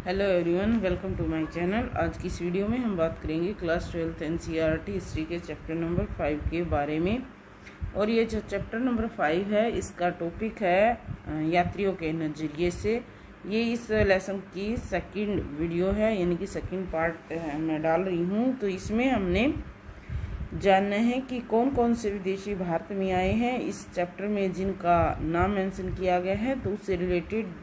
Hello everyone, welcome to my channel. आज की इस वीडियो में हम बात करेंगे क्लास 12th एनसीईआरटी हिस्ट्री के चैप्टर नंबर 5 के बारे में। और ये जो चैप्टर नंबर 5 है, इसका टॉपिक है यात्रियों के नज़रिए से। ये इस लेसन की सेकंड वीडियो है, यानी कि सेकंड पार्ट मैं डाल रही हूँ। तो इसमें हमने जानना है कि कौन कौन से विदेशी भारत में आए हैं। इस चैप्टर में जिनका नाम मेंशन किया गया है, तो उससे रिलेटेड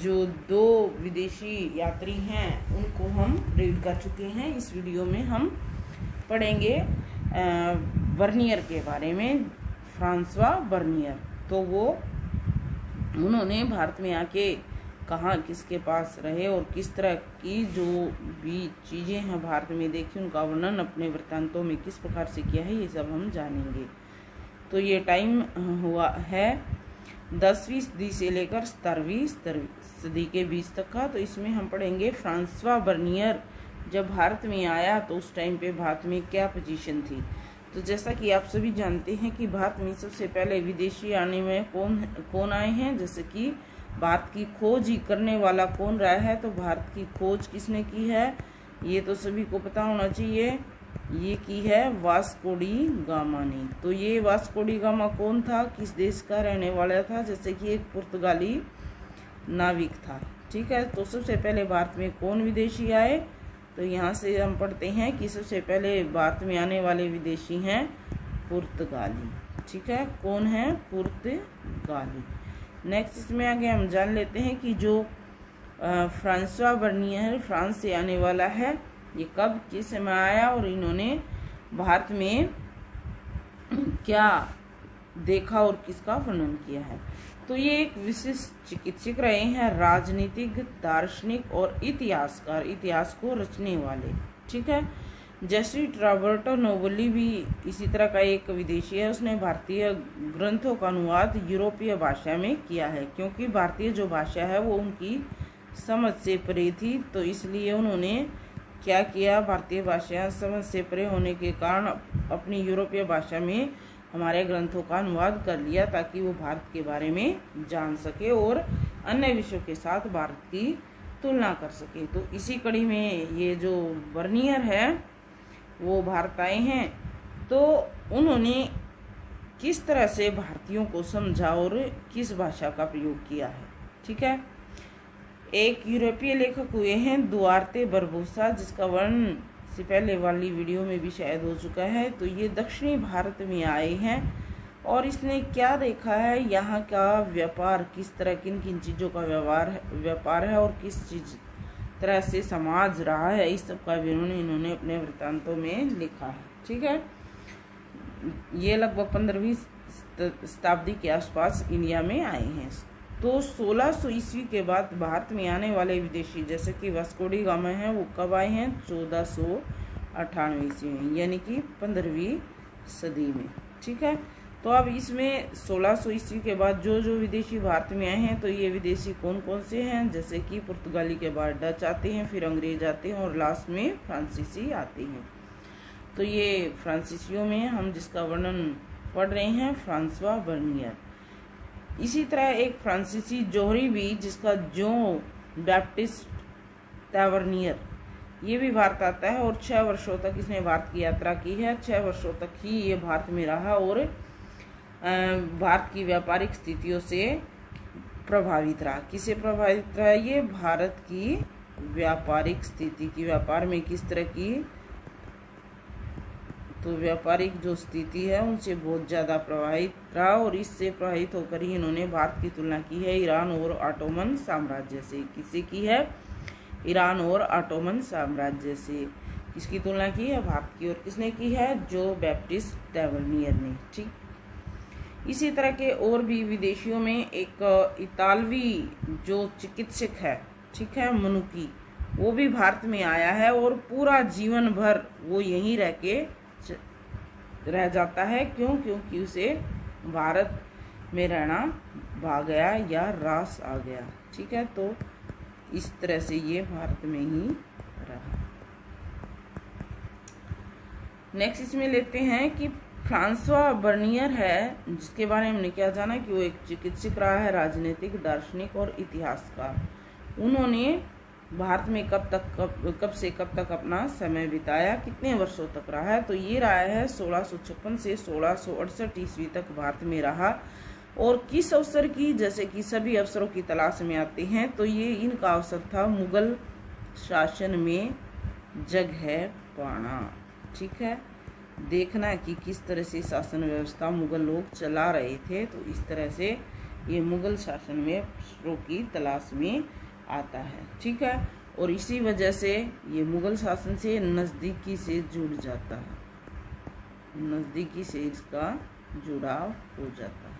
जो दो विदेशी यात्री हैं उनको हम रीड कर चुके हैं। इस वीडियो में हम पढ़ेंगे बर्नियर के बारे में, फ्रांसवा बर्नियर। तो उन्होंने भारत में आके कहाँ किसके पास रहे और किस तरह की जो भी चीज़ें हैं भारत में देखी, उनका वर्णन अपने वृत्तांतों में किस प्रकार से किया है, ये सब हम जानेंगे। तो ये टाइम हुआ है 10वीं सदी से लेकर 17वीं सदी के बीच तक का। तो इसमें हम पढ़ेंगे फ्रांसवा बर्नियर जब भारत में आया तो उस टाइम पे भारत में क्या पोजीशन थी। तो जैसा कि आप सभी जानते हैं कि भारत में सबसे पहले विदेशी आने में कौन आए हैं। जैसे कि भारत की खोज ही करने वाला कौन रहा है, तो भारत की खोज किसने की है, ये तो सभी को पता होना चाहिए। ये की है वास्को डी गामा ने। तो ये वास्को डी गामा कौन था, किस देश का रहने वाला था, जैसे कि एक पुर्तगाली नाविक था। ठीक है, तो सबसे पहले भारत में कौन विदेशी आए, तो यहाँ से हम पढ़ते हैं कि सबसे पहले भारत में आने वाले विदेशी हैं पुर्तगाली। ठीक है, कौन है, पुर्तगाली। नेक्स्ट इसमें आगे हम जान लेते हैं कि जो फ्रांसवा बर्नियर फ्रांस से आने वाला है, ये कब किस समय आया और इन्होंने भारत में क्या देखा और किसका वर्णन किया है। तो ये एक विशिष्ट चिकित्सक रहे हैं, राजनीतिक, दार्शनिक और इतिहासकार, इतिहास को रचने वाले। ठीक है, जेसुइट रॉबर्टो नोवोली भी इसी तरह का एक विदेशी है। उसने भारतीय ग्रंथों का अनुवाद यूरोपीय भाषा में किया है, क्योंकि भारतीय जो भाषा है वो उनकी समझ से परे थी। तो इसलिए उन्होंने क्या किया, भारतीय भाषा समझ से परे होने के कारण अपनी यूरोपीय भाषा में हमारे ग्रंथों का अनुवाद कर लिया, ताकि वो भारत के बारे में जान सके और अन्य विषयों के साथ भारत की तुलना कर सके। तो इसी कड़ी में ये जो बर्नियर है वो भारत आए हैं। तो उन्होंने किस तरह से भारतीयों को समझा और किस भाषा का प्रयोग किया है। ठीक है, एक यूरोपीय लेखक हुए हैं दुआर्ते बरबोसा, जिसका वर्णन से पहले वाली वीडियो में भी शायद हो चुका है। तो ये दक्षिणी भारत में आए हैं और इसने क्या देखा है, यहाँ का व्यापार किस तरह, किन किन चीज़ों का व्यापार है और किस चीज तरह से समाज रहा है, इस सब का विवरण इन्होंने अपने वृत्तांतों में लिखा है। ठीक है, ये लगभग 15वीं शताब्दी के आसपास इंडिया में आए हैं। तो 1600 ईस्वी के बाद भारत में आने वाले विदेशी जैसे कि वास्को डी गामा हैं, वो कब आए हैं, 1498 ईस्वी में, यानी कि 15वीं सदी में। ठीक है, तो अब इसमें 1600 ईस्वी के बाद जो जो विदेशी भारत में आए हैं, तो ये विदेशी कौन कौन से हैं, जैसे कि पुर्तगाली के बाद डच आते हैं, फिर अंग्रेज आते हैं और लास्ट में फ्रांसीसी आते हैं। तो ये फ्रांसीसियों में हम जिसका वर्णन पढ़ रहे हैं, फ्रांसवा बर्नियर। इसी तरह एक फ्रांसीसी जोहरी भी, जिसका जो बैप्टिस्ट टैवर्नियर, ये भी भारत आता है और 6 वर्षों तक इसने भारत की यात्रा की है। 6 वर्षों तक ही ये भारत में रहा और भारत की व्यापारिक स्थितियों से प्रभावित रहा। किसे प्रभावित रहा, ये भारत की व्यापारिक स्थिति की, व्यापार में किस तरह की, तो व्यापारिक जो स्थिति है उनसे बहुत ज़्यादा प्रभावित रहा और इससे प्रभावित होकर ही इन्होंने भारत की तुलना की है ईरान और ऑटोमन साम्राज्य से। किससे की है, ईरान और ऑटोमन साम्राज्य से किसकी तुलना की है, भारत की। और किसने की है, जो बैप्टिस्ट टैवर्नियर ने। ठीक, इसी तरह के और भी विदेशियों में एक इतालवी जो चिकित्सक है, ठीक है, मनुकी, वो भी भारत में आया है और पूरा जीवन भर वो यहीं रह जाता है। क्यों, क्योंकि उसे भारत में रहना भाग गया या रास आ गया। ठीक है, तो इस तरह से ये भारत में ही रहा। नेक्स्ट इसमें लेते हैं कि फ्रांसवा बर्नियर है, जिसके बारे में हमने क्या जाना कि वो एक चिकित्सक रहा है, राजनीतिक, दार्शनिक और इतिहासकार। उन्होंने भारत में कब से कब तक अपना समय बिताया, कितने वर्षों तक रहा है? तो ये रहा है 1656 से 1668 ईस्वी तक भारत में रहा। और किस अवसर की? जैसे कि सभी अवसरों की तलाश में आते हैं, तो ये इनका अवसर था मुगल शासन में जगह पाना। ठीक है, देखना कि किस तरह से शासन व्यवस्था मुगल लोग चला रहे थे, तो इस तरह से ये मुगल शासन में अवसरों की तलाश में आता है। ठीक है, और इसी वजह से ये मुगल शासन से नज़दीकी से जुड़ जाता है, नज़दीकी से इसका जुड़ाव हो जाता है।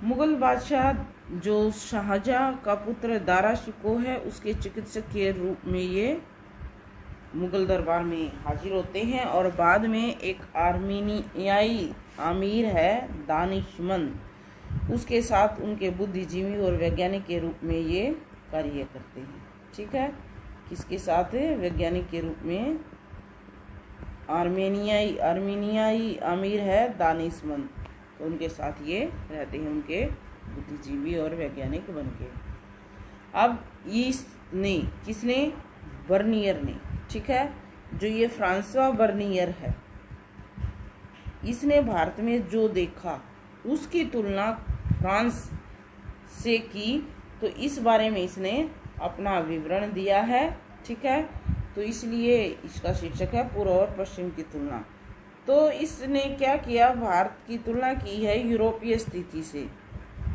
मुगल बादशाह जो शाहजहां का पुत्र दारा शिकोह है, उसके चिकित्सक के रूप में ये मुगल दरबार में हाजिर होते हैं। और बाद में एक आर्मीनियाई आमिर है दानिशमंद, उसके साथ उनके बुद्धिजीवी और वैज्ञानिक के रूप में ये कार्य करते हैं। ठीक है, किसके साथ? वैज्ञानिक के रूप में आर्मीनियाई आमिर है दानिशमंद, तो उनके साथ ये रहते हैं, उनके बुद्धिजीवी और वैज्ञानिक बन के। अब इसने किसने? बर्नियर ने। ठीक है, जो ये फ्रांसवा बर्नियर है, इसने भारत में जो देखा उसकी तुलना फ्रांस से की, तो इस बारे में इसने अपना विवरण दिया है। ठीक है, तो इसलिए इसका शीर्षक है पूर्व और पश्चिम की तुलना। तो इसने क्या किया? भारत की तुलना की है यूरोपीय स्थिति से,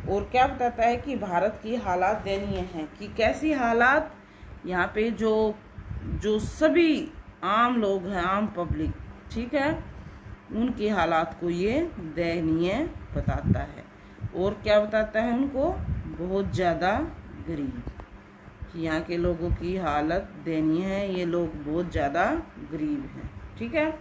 और क्या बताता है कि भारत की हालात दयनीय हैं। कि कैसी हालात? यहाँ पे जो सभी आम लोग हैं, आम पब्लिक, ठीक है, उनकी हालात को ये दयनीय बताता है। और क्या बताता है? उनको बहुत ज़्यादा गरीब, कि यहाँ के लोगों की हालत दयनीय है, ये लोग बहुत ज़्यादा गरीब हैं। ठीक है,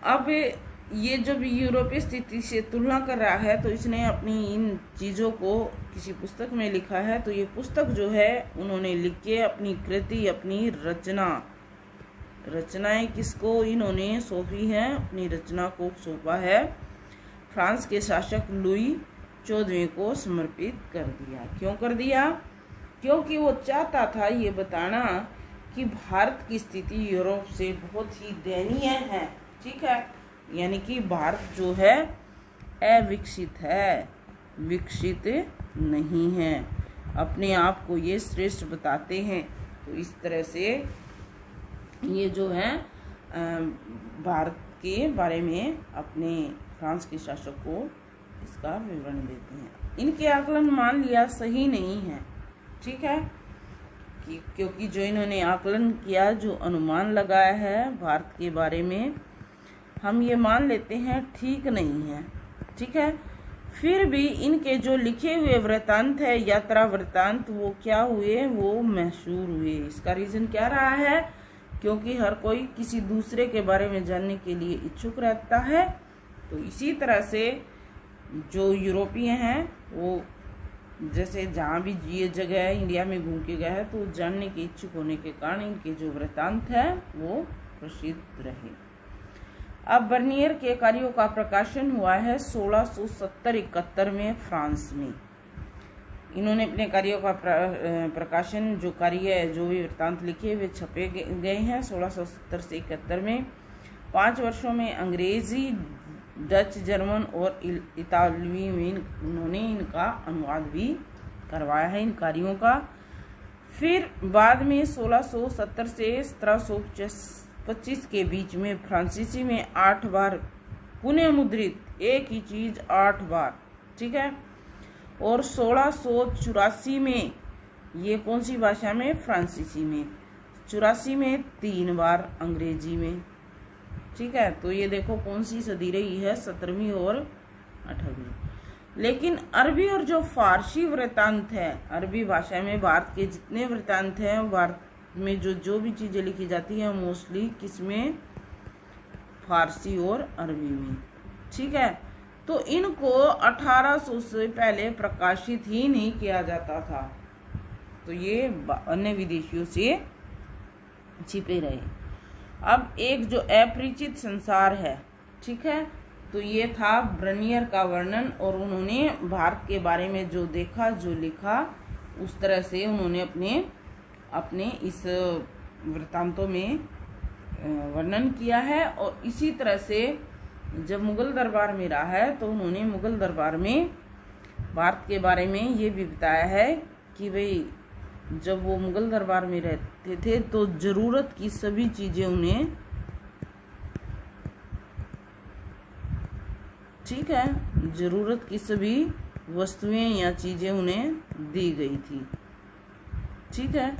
अब ये जब यूरोपीय स्थिति से तुलना कर रहा है, तो इसने अपनी इन चीज़ों को किसी पुस्तक में लिखा है। तो ये पुस्तक जो है उन्होंने लिख के अपनी कृति, अपनी रचनाएं किसको इन्होंने सौंपी हैं? अपनी रचना को सौंपा है फ्रांस के शासक लुई 14वें को समर्पित कर दिया। क्यों कर दिया? क्योंकि वो चाहता था ये बताना कि भारत की स्थिति यूरोप से बहुत ही दयनीय है। ठीक है, यानी कि भारत जो है अविकसित है, विकसित नहीं है, अपने आप को ये श्रेष्ठ बताते हैं। तो इस तरह से ये जो है भारत के बारे में अपने फ्रांस के शासक को इसका विवरण देते हैं। इनके आकलन मान लिया सही नहीं है। ठीक है, क्योंकि जो इन्होंने आकलन किया, जो अनुमान लगाया है भारत के बारे में, हम ये मान लेते हैं ठीक नहीं है। ठीक है, फिर भी इनके जो लिखे हुए वृत्तांत है, यात्रा वृत्तांत, वो क्या हुए? वो मशहूर हुए। इसका रीजन क्या रहा है? क्योंकि हर कोई किसी दूसरे के बारे में जानने के लिए इच्छुक रहता है। तो इसी तरह से जो यूरोपीय हैं, वो जैसे जहाँ भी ये जगह है इंडिया में घूम के गए हैं, तो जानने के इच्छुक होने के कारण इनके जो वृत्तांत है वो प्रसिद्ध रहे। अब बर्नियर के कार्यों का प्रकाशन हुआ है 1670-71 में फ्रांस में। इन्होंने अपने कार्यों का प्रकाशन, जो कार्य, जो भी वृत्तांत लिखे वे छपे गए हैं 1670 से 71 में। 5 वर्षों में अंग्रेजी, डच, जर्मन और इतालवी में उन्होंने इनका अनुवाद भी करवाया है इन कार्यों का। फिर बाद में 1670 से 1725 के बीच में फ्रांसीसी में 8 बार पुनः मुद्रित, एक ही चीज 8 बार। ठीक है, और 1684 में ये कौन सी भाषा में? फ्रांसीसी में। 84 में 3 बार अंग्रेजी में। ठीक है, तो ये देखो कौन सी सदी रही है, 17वीं और 18वीं। लेकिन अरबी और जो फारसी वृत्तांत है, अरबी भाषा में भारत के जितने वृत्तांत हैं, भारत में जो भी चीजें लिखी जाती है, मोस्टली किसमें? फारसी और अरबी में। ठीक है, तो इनको 1800 से पहले प्रकाशित ही नहीं किया जाता था, तो ये अन्य विदेशियों से छिपे रहे। अब एक जो अपरिचित संसार है, ठीक है, तो ये था बर्नियर का वर्णन, और उन्होंने भारत के बारे में जो देखा, जो लिखा, उस तरह से उन्होंने अपने इस वृत्तांतों में वर्णन किया है। और इसी तरह से जब मुगल दरबार में रहा है तो उन्होंने मुगल दरबार में भारत के बारे में ये भी बताया है कि भाई जब वो मुगल दरबार में रहते थे तो जरूरत की सभी चीजें उन्हें, ठीक है, जरूरत की सभी वस्तुएं या चीजें उन्हें दी गई थी। ठीक है,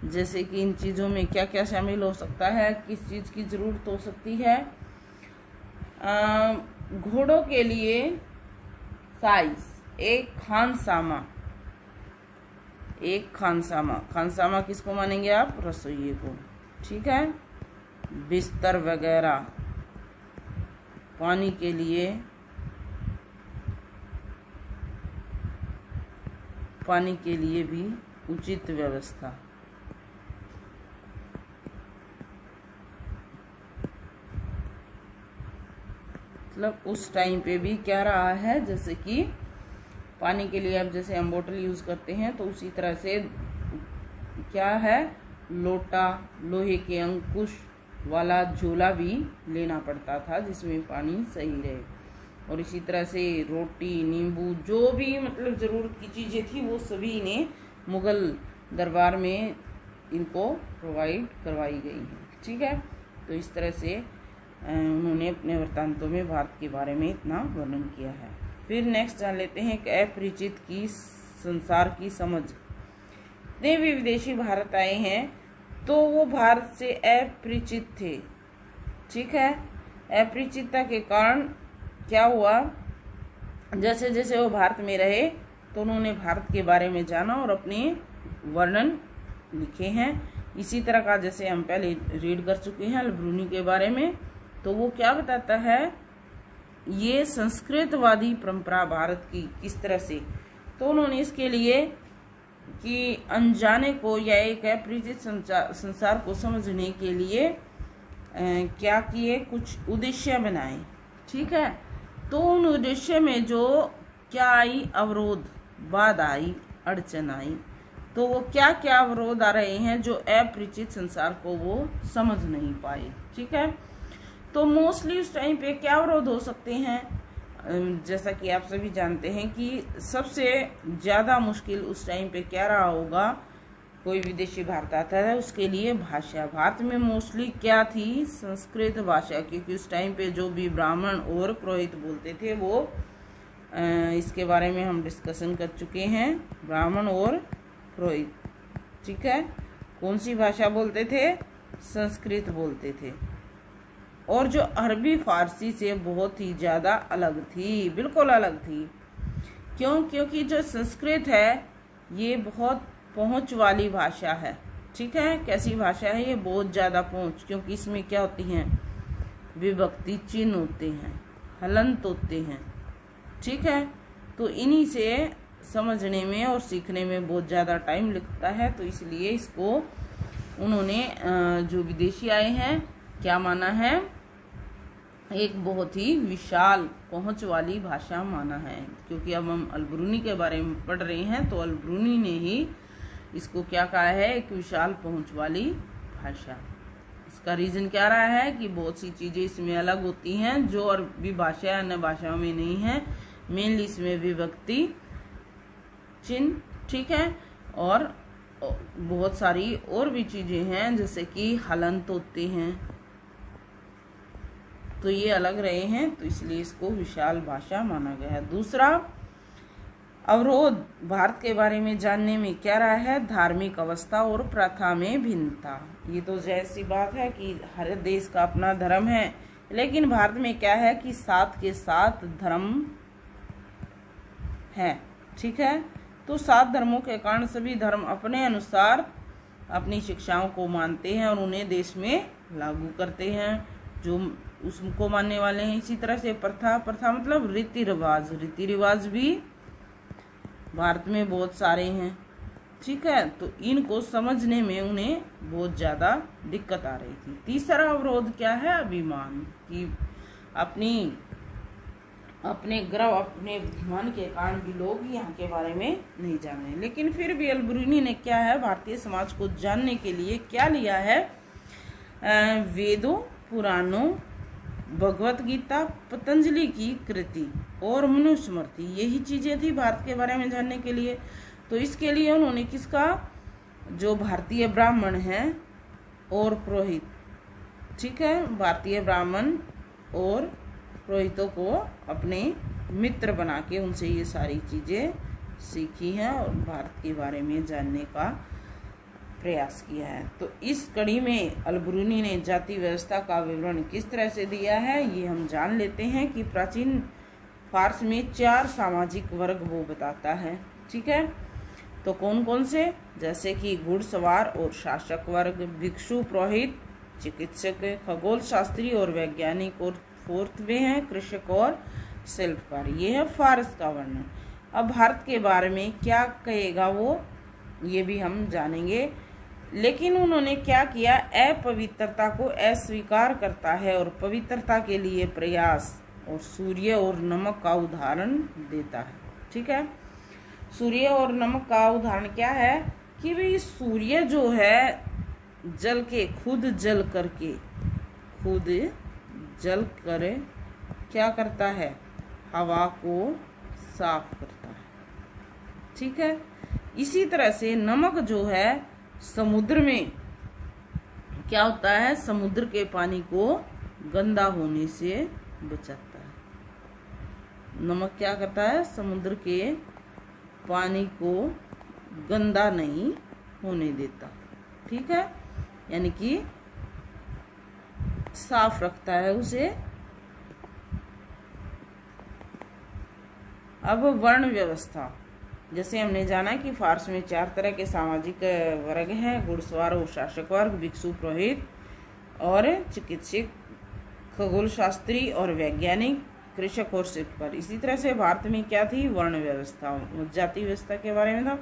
जैसे कि इन चीजों में क्या क्या शामिल हो सकता है, किस चीज की जरूरत हो सकती है। घोड़ों के लिए साइज, एक खानसामा किसको मानेंगे आप, रसोइये को। ठीक है, बिस्तर वगैरह, पानी के लिए भी उचित व्यवस्था। मतलब उस टाइम पे भी क्या रहा है, जैसे कि पानी के लिए अब जैसे हम बोतल यूज करते हैं तो उसी तरह से क्या है, लोटा, लोहे के अंकुश वाला झोला भी लेना पड़ता था जिसमें पानी सही रहे। और इसी तरह से रोटी, नींबू, जो भी मतलब जरूरत की चीजें थी वो सभी इन्हें मुगल दरबार में इनको प्रोवाइड करवाई गई हैं। ठीक है, तो इस तरह से उन्होंने अपने वृत्तांतों में भारत के बारे में इतना वर्णन किया है। फिर नेक्स्ट जान लेते हैं कि अपरिचित की संसार की समझ। जितने भी विदेशी भारत आए हैं तो वो भारत से अपरिचित थे। ठीक है, अपरिचितता के कारण क्या हुआ, जैसे जैसे वो भारत में रहे तो उन्होंने भारत के बारे में जाना और अपने वर्णन लिखे हैं। इसी तरह का जैसे हम पहले रीड कर चुके हैं अल-बरूनी के बारे में, तो वो क्या बताता है, ये संस्कृतवादी परंपरा भारत की किस तरह से, तो उन्होंने इसके लिए कि अनजाने को या एक अपरिचित संसार को समझने के लिए क्या किए, कुछ उद्देश्य बनाए। ठीक है, तो उन उद्देश्य में जो क्या आई, अवरोध, बाधा आई, अड़चन आई, तो वो क्या क्या अवरोध आ रहे हैं जो अपरिचित संसार को वो समझ नहीं पाए। ठीक है, तो मोस्टली उस टाइम पे क्या अवरोध हो सकते हैं, जैसा कि आप सभी जानते हैं कि सबसे ज्यादा मुश्किल उस टाइम पे क्या रहा होगा, कोई विदेशी भारत आता है उसके लिए भाषा। भारत में मोस्टली क्या थी, संस्कृत भाषा, क्योंकि उस टाइम पे जो भी ब्राह्मण और पुरोहित बोलते थे वो इसके बारे में हम डिस्कशन कर चुके हैं, ब्राह्मण और पुरोहित। ठीक है, कौन सी भाषा बोलते थे, संस्कृत बोलते थे, और जो अरबी फारसी से बहुत ही ज्यादा अलग थी, बिल्कुल अलग थी। क्यों, क्योंकि जो संस्कृत है ये बहुत पहुंच वाली भाषा है। ठीक है, कैसी भाषा है ये, बहुत ज्यादा पहुंच, क्योंकि इसमें क्या होती हैं, विभक्ति चिन्ह होते हैं, हलंत होते हैं। ठीक है, तो इन्हीं से समझने में और सीखने में बहुत ज्यादा टाइम लगता है, तो इसलिए इसको उन्होंने जो विदेशी आए हैं क्या माना है, एक बहुत ही विशाल पहुंच वाली भाषा माना है। क्योंकि अब हम अल-बरूनी के बारे में पढ़ रहे हैं तो अल-बरूनी ने ही इसको क्या कहा है, एक विशाल पहुंच वाली भाषा। इसका रीजन क्या रहा है कि बहुत सी चीजें इसमें अलग होती हैं जो अरबी भाषा अन्य भाषाओं में नहीं है। मेनली इसमें विभक्ति चिन्ह, ठीक है, और बहुत सारी और भी चीजें हैं जैसे कि हलंत होते हैं, तो ये अलग रहे हैं, तो इसलिए इसको विशाल भाषा माना गया है। दूसरा अवरोध भारत के बारे में जानने में क्या रहा है, धार्मिक अवस्था और प्रथा में भिन्नता। ये तो जैसी बात है कि हर देश का अपना धर्म है, लेकिन भारत में क्या है कि 7 के 7 धर्म है। ठीक है, तो 7 धर्मों के कारण सभी धर्म अपने अनुसार अपनी शिक्षाओं को मानते हैं और उन्हें देश में लागू करते हैं जो उसको मानने वाले हैं। इसी तरह से प्रथा मतलब रीति रिवाज भी भारत में बहुत सारे हैं। ठीक है, तो इनको समझने में उन्हें बहुत ज्यादा दिक्कत आ रही थी। तीसरा अवरोध क्या है, अभिमान, कि अपनी अपने गर्व, अपने अभिमान के कारण भी लोग यहाँ के बारे में नहीं जान रहे। लेकिन फिर भी अल-बरूनी ने क्या है, भारतीय समाज को जानने के लिए क्या लिया है, वेदों, पुराणों, भगवत गीता, पतंजलि की कृति और मनुस्मृति, यही चीजें थी भारत के बारे में जानने के लिए। तो इसके लिए उन्होंने किसका, जो भारतीय ब्राह्मण हैं और पुरोहित, ठीक है, भारतीय ब्राह्मण और पुरोहितों को अपने मित्र बना के उनसे ये सारी चीजें सीखी हैं और भारत के बारे में जानने का प्रयास किया है। तो इस कड़ी में अल-बरूनी ने जाति व्यवस्था का विवरण किस तरह से दिया है, ये हम जान लेते हैं कि प्राचीन फारस में 4 सामाजिक वर्ग वो बताता है, ठीक है। तो कौन कौन से, जैसे कि घुड़सवार और शासक वर्ग, भिक्षु, पुरोहित, चिकित्सक, खगोल शास्त्री और वैज्ञानिक, और 4th में है कृषक और शिल्पकार। ये है फारस का वर्णन। अब भारत के बारे में क्या कहेगा वो, ये भी हम जानेंगे। लेकिन उन्होंने क्या किया, अपवित्रता को अस्वीकार करता है और पवित्रता के लिए प्रयास, और सूर्य और नमक का उदाहरण देता है, ठीक है। सूर्य और नमक का उदाहरण क्या है कि भाई सूर्य जो है जल के खुद जल कर क्या करता है, हवा को साफ करता है, ठीक है। इसी तरह से नमक जो है समुद्र में क्या होता है, समुद्र के पानी को गंदा होने से बचाता है। नमक क्या करता है, समुद्र के पानी को गंदा नहीं होने देता, ठीक है, यानी कि साफ रखता है उसे। अब वर्ण व्यवस्था, जैसे हमने जाना कि फारस में 4 तरह के सामाजिक वर्ग हैं, घुड़सवार और शासक वर्ग, भिक्षु, पुरोहित और चिकित्सक, खगोल शास्त्री और वैज्ञानिक, कृषक और शिल्पकार। इसी तरह से भारत में क्या थी, वर्ण व्यवस्था, जाति व्यवस्था के बारे में था।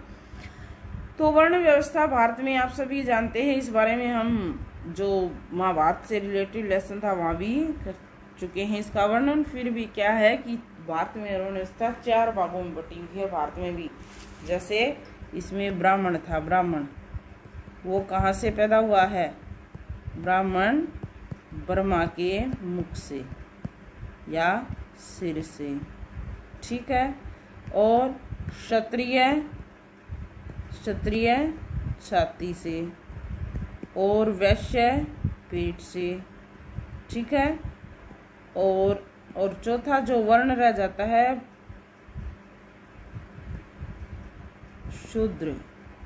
तो वर्ण व्यवस्था भारत में आप सभी जानते हैं, इस बारे में हम जो महाभारत से रिलेटेड लेसन था वहाँ भी कर चुके हैं इसका वर्णन। फिर भी क्या है कि भारत में वर्ण व्यवस्था 4 भागों में बटी हुई है। भारत में भी जैसे इसमें ब्राह्मण था, ब्राह्मण वो कहाँ से पैदा हुआ है, ब्राह्मण ब्रह्मा के मुख से या सिर से, ठीक है। और क्षत्रिय छाती से, और वैश्य पेट से, ठीक है। और चौथा जो वर्ण रह जाता है शूद्र,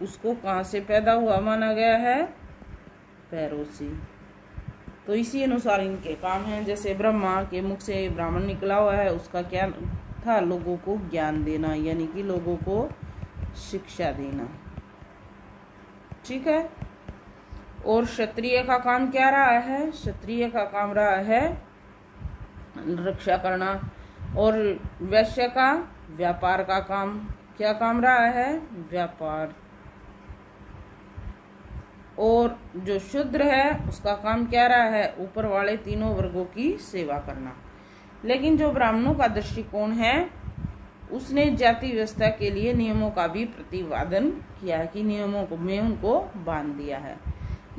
उसको कहाँ से पैदा हुआ माना गया है, पैरों से। तो इसी अनुसार इनके काम हैं। जैसे ब्रह्मा के मुख से ब्राह्मण निकला हुआ है, उसका क्या था, लोगों को ज्ञान देना, यानी कि लोगों को शिक्षा देना, ठीक है। और क्षत्रिय का काम क्या रहा है, क्षत्रिय का काम रहा है रक्षा करना। और वैश्य का व्यापार का काम, क्या काम रहा है, व्यापार। और जो शूद्र है उसका काम क्या रहा है, ऊपर वाले तीनों वर्गों की सेवा करना। लेकिन जो ब्राह्मणों का दृष्टिकोण है उसने जाति व्यवस्था के लिए नियमों का भी प्रतिपादन किया है कि नियमों को में उनको बांध दिया है।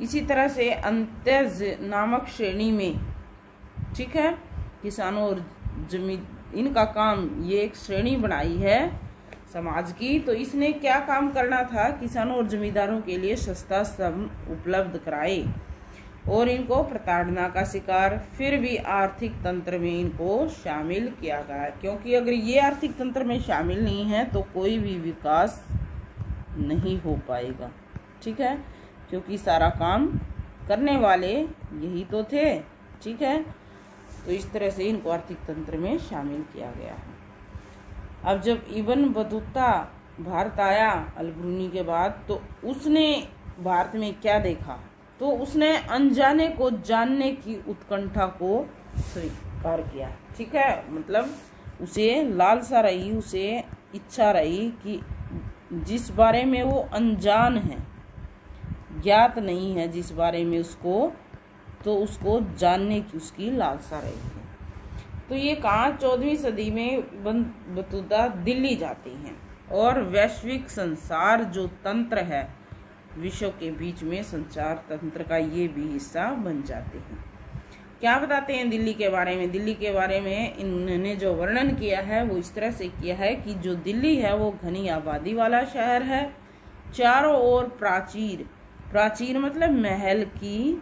इसी तरह से अंत्यज नामक श्रेणी में, ठीक है, किसानों और जमीन, इनका काम, ये एक श्रेणी बनाई है समाज की। तो इसने क्या काम करना था, किसानों और जमींदारों के लिए सस्ता श्रम उपलब्ध कराए और इनको प्रताड़ना का शिकार, फिर भी आर्थिक तंत्र में इनको शामिल किया गया, क्योंकि अगर ये आर्थिक तंत्र में शामिल नहीं है तो कोई भी विकास नहीं हो पाएगा, ठीक है, क्योंकि सारा काम करने वाले यही तो थे, ठीक है। तो इस तरह से इनको आर्थिक तंत्र में शामिल किया गया है। अब जब इब्न बतूता भारत आया अल-बरूनी के बाद, तो उसने भारत में क्या देखा, तो उसने अनजाने को जानने की उत्कंठा को स्वीकार किया, ठीक है। मतलब उसे लालसा रही, उसे इच्छा रही कि जिस बारे में वो अनजान है, ज्ञात नहीं है, जिस बारे में उसको, तो उसको जानने की उसकी लालसा रही है। तो ये कहाँ 14वीं सदी में बतूता दिल्ली जाते हैं और वैश्विक संसार जो तंत्र है विश्व के बीच में संचार तंत्र का ये भी हिस्सा बन जाते हैं। क्या बताते हैं दिल्ली के बारे में? दिल्ली के बारे में इन्होंने जो वर्णन किया है वो इस तरह से किया है कि जो दिल्ली है वो घनी आबादी वाला शहर है, चारों ओर प्राचीर, प्राचीर मतलब महल की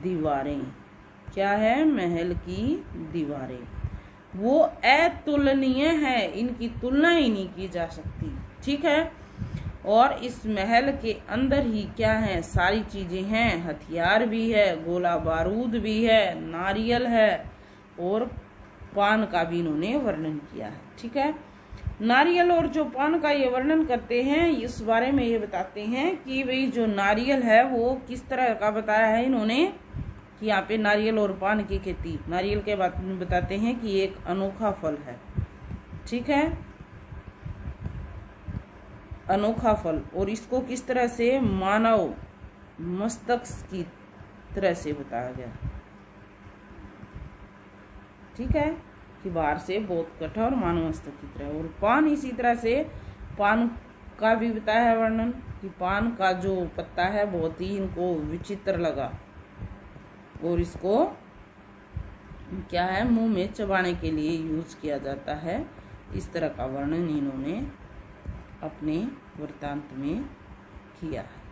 दीवारें, क्या है? महल की दीवारें, वो अतुलनीय है, इनकी तुलना ही नहीं की जा सकती, ठीक है। और इस महल के अंदर ही क्या है? सारी चीजें हैं, हथियार भी है, गोला बारूद भी है, नारियल है और पान का भी इन्होंने वर्णन किया है, ठीक है। नारियल और जो पान का ये वर्णन करते हैं, इस बारे में ये बताते हैं कि भाई जो नारियल है वो किस तरह का बताया है इन्होंने कि यहाँ पे नारियल और पान की खेती। नारियल के बात में बताते हैं कि एक अनोखा फल है, ठीक है, अनोखा फल, और इसको किस तरह से मानव मस्तिष्क की तरह से बताया गया, ठीक है, कि बाहर से बहुत कठोर मानव मस्तिष्क की तरह। और पान इसी तरह से, पान का भी बताया है वर्णन कि पान का जो पत्ता है बहुत ही इनको विचित्र लगा और इसको क्या है मुंह में चबाने के लिए यूज किया जाता है। इस तरह का वर्णन इन्होंने अपने वृत्तांत में किया है।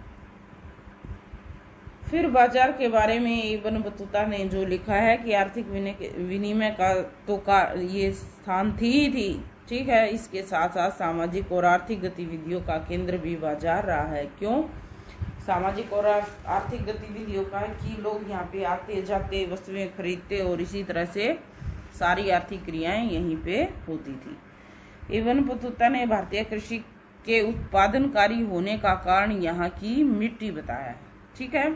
फिर बाजार के बारे में इब्न बतूता ने जो लिखा है कि आर्थिक विनिमय का तो ये स्थान थी, ठीक है, इसके साथ साथ सामाजिक और आर्थिक गतिविधियों का केंद्र भी बाजार रहा है। क्यों सामाजिक और आर्थिक गतिविधियों का? कि लोग यहाँ पे आते जाते, वस्तुएं खरीदते और इसी तरह से सारी आर्थिक क्रियाएं यहीं पे होती थी। इब्न बतूता ने भारतीय कृषि के उत्पादनकारी होने का कारण यहाँ की मिट्टी बताया है, ठीक है।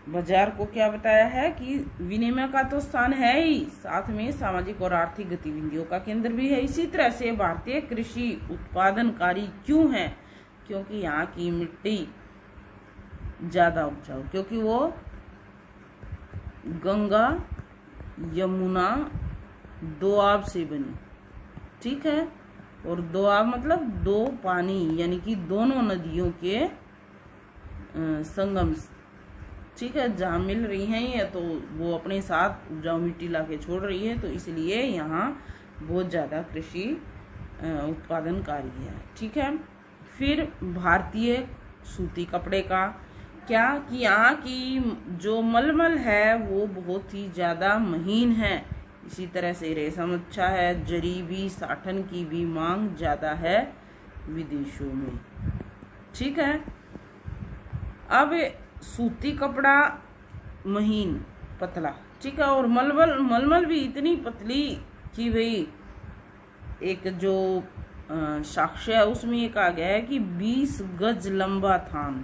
बाजार को क्या बताया है कि विनिमय का तो स्थान है ही, साथ में सामाजिक और आर्थिक गतिविधियों का केंद्र भी है। इसी तरह से भारतीय कृषि उत्पादनकारी क्यों है? क्योंकि यहाँ की मिट्टी ज्यादा उपजाऊ, क्योंकि वो गंगा यमुना दोआब से बनी, ठीक है, और दोआब मतलब दो पानी, यानी कि दोनों नदियों के संगम, ठीक है, जहाँ मिल रही हैं ये, तो वो अपने साथ उपजाऊ मिट्टी लाके छोड़ रही है, तो इसलिए यहाँ बहुत ज्यादा कृषि उत्पादनकारी है, ठीक है। फिर भारतीय सूती कपड़े का क्या कि यहाँ की जो मलमल है वो बहुत ही ज्यादा महीन है। इसी तरह से रेशम अच्छा है, जरी भी, साटन की भी मांग ज्यादा है विदेशों में, ठीक है। अब सूती कपड़ा महीन पतला, ठीक है, और मलमल भी इतनी पतली कि भाई एक जो साक्ष्य है उसमें ये कहा गया है कि 20 गज लंबा थान,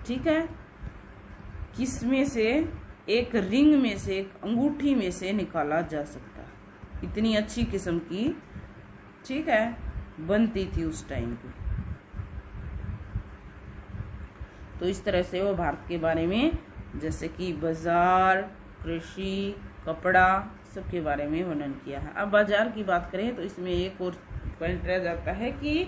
ठीक है, किसमें से? एक रिंग में से, एक अंगूठी में से निकाला जा सकता है। इतनी अच्छी किस्म की, ठीक है, बनती थी उस टाइम पे। तो इस तरह से वो भारत के बारे में जैसे कि बाजार, कृषि, कपड़ा, सबके बारे में वर्णन किया है। अब बाजार की बात करें तो इसमें एक और पॉइंट रह जाता है कि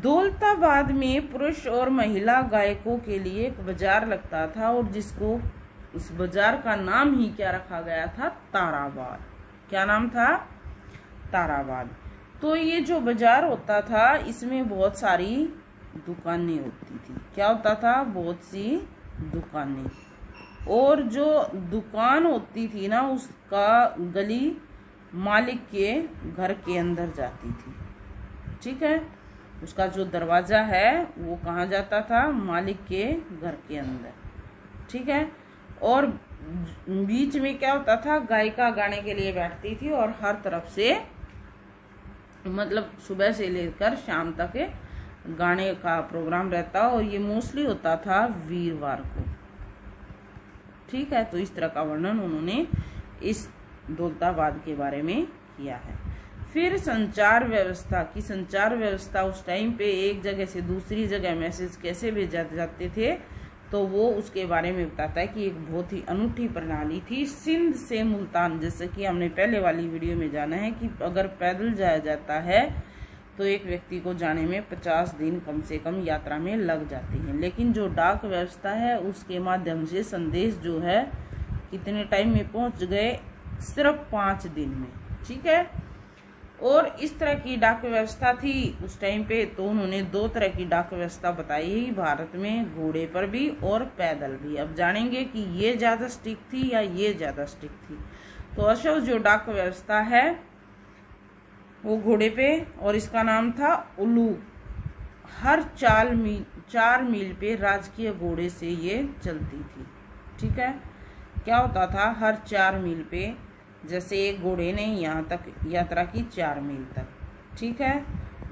दौलताबाद में पुरुष और महिला गायकों के लिए एक बाजार लगता था और जिसको उस बाजार का नाम ही क्या रखा गया था? ताराबाद। क्या नाम था? ताराबाद। तो ये जो बाजार होता था इसमें बहुत सारी दुकानें होती थी। क्या होता था? बहुत सी दुकानें। और जो दुकान होती थी ना उसका गली मालिक के घर के अंदर जाती थी, ठीक है। उसका जो दरवाजा है वो कहाँ जाता था? मालिक के घर के अंदर, ठीक है। और बीच में क्या होता था? गायिका गाने के लिए बैठती थी और हर तरफ से मतलब सुबह से लेकर शाम तक गाने का प्रोग्राम रहता और ये मोस्टली होता था वीरवार को, ठीक है। तो इस तरह का वर्णन उन्होंने इस दौलताबाद के बारे में किया है। फिर संचार व्यवस्था की, संचार व्यवस्था उस टाइम पे एक जगह से दूसरी जगह मैसेज कैसे भेजे जाते थे तो वो उसके बारे में बताता है कि एक बहुत ही अनूठी प्रणाली थी सिंध से मुल्तान। जैसे कि हमने पहले वाली वीडियो में जाना है कि अगर पैदल जाया जाता है तो एक व्यक्ति को जाने में 50 दिन कम से कम यात्रा में लग जाती हैं, लेकिन जो डाक व्यवस्था है उसके माध्यम से संदेश जो है कितने टाइम में पहुंच गए, सिर्फ 5 दिन में। ठीक है, और इस तरह की डाक व्यवस्था थी उस टाइम पे। तो उन्होंने 2 तरह की डाक व्यवस्था बताई है भारत में, घोड़े पर भी और पैदल भी। अब जानेंगे कि ये ज्यादा स्ट्रिक्ट थी या ये ज्यादा स्ट्रिक्ट थी। तो अशोक जो डाक व्यवस्था है वो घोड़े पे, और इसका नाम था उल्लू। हर 4 मील पे राजकीय घोड़े से ये चलती थी। ठीक है, क्या होता था, हर 4 मील पे जैसे एक घोड़े ने यहाँ तक यात्रा की 4 मील तक। ठीक है,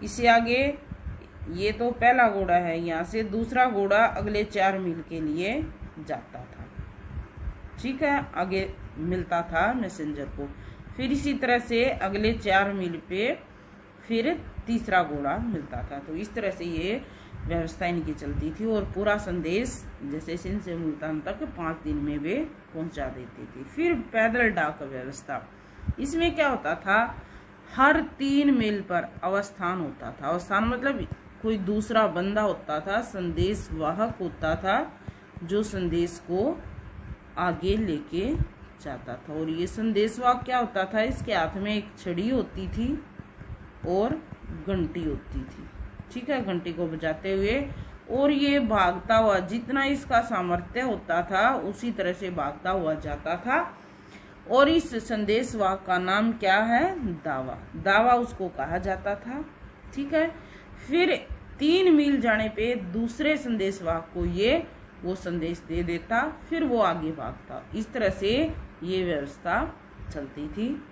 इससे आगे ये तो पहला घोड़ा है, यहाँ से दूसरा घोड़ा अगले 4 मील के लिए जाता था। ठीक है, आगे मिलता था मैसेंजर को। फिर इसी तरह से अगले 4 मील पे फिर तीसरा घोड़ा मिलता था। तो इस तरह से ये व्यवस्था इनकी चलती थी, और पूरा संदेश जैसे सिंध से मुल्तान तक 5 दिन में वे पहुंचा देती थी। फिर पैदल डाक व्यवस्था, इसमें क्या होता था, हर 3 मील पर अवस्थान होता था। अवस्थान मतलब कोई दूसरा बंदा होता था, संदेश वाहक होता था, जो संदेश को आगे लेके जाता था। और ये संदेश वाहक क्या होता था, इसके हाथ में एक छड़ी होती थी और घंटी होती थी। ठीक है, घंटी को बजाते हुए, और ये भागता हुआ, जितना इसका सामर्थ्य होता था उसी तरह से भागता हुआ जाता था। और इस संदेशवाहक का नाम क्या है, दावा। दावा उसको कहा जाता था। ठीक है, फिर 3 मील जाने पे दूसरे संदेशवाहक को ये वो संदेश दे देता, फिर वो आगे भागता। इस तरह से ये व्यवस्था चलती थी।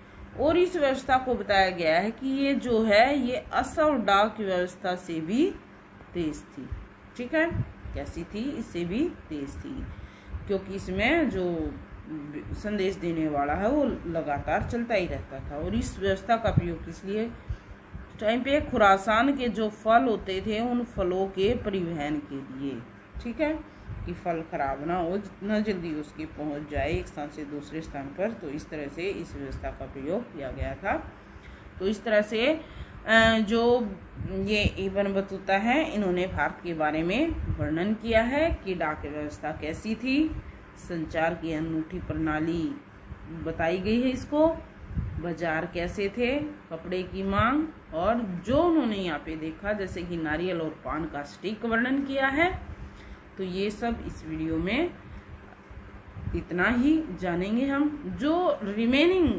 और इस व्यवस्था को बताया गया है कि ये जो है ये असव डाक व्यवस्था से भी तेज थी। ठीक है, कैसी थी, इससे भी तेज थी, क्योंकि इसमें जो संदेश देने वाला है वो लगातार चलता ही रहता था। और इस व्यवस्था का प्रयोग किस लिए, टाइम पे खुरासान के जो फल होते थे उन फलों के परिवहन के लिए। ठीक है, कि फल खराब ना हो, जितना जल्दी उसकी पहुंच जाए एक स्थान से दूसरे स्थान पर। तो इस तरह से इस व्यवस्था का प्रयोग किया गया था। तो इस तरह से जो ये इब्न बतूता है इन्होंने भारत के बारे में वर्णन किया है कि डाक व्यवस्था कैसी थी, संचार की अनूठी प्रणाली बताई गई है इसको, बाजार कैसे थे, कपड़े की मांग, और जो उन्होंने यहाँ पे देखा जैसे कि नारियल और पान का स्टिक वर्णन किया है। तो ये सब इस वीडियो में इतना ही जानेंगे हम। जो रिमेनिंग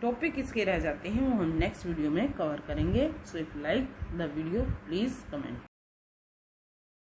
टॉपिक इसके रह जाते हैं वो हम नेक्स्ट वीडियो में कवर करेंगे। So if like the video please comment.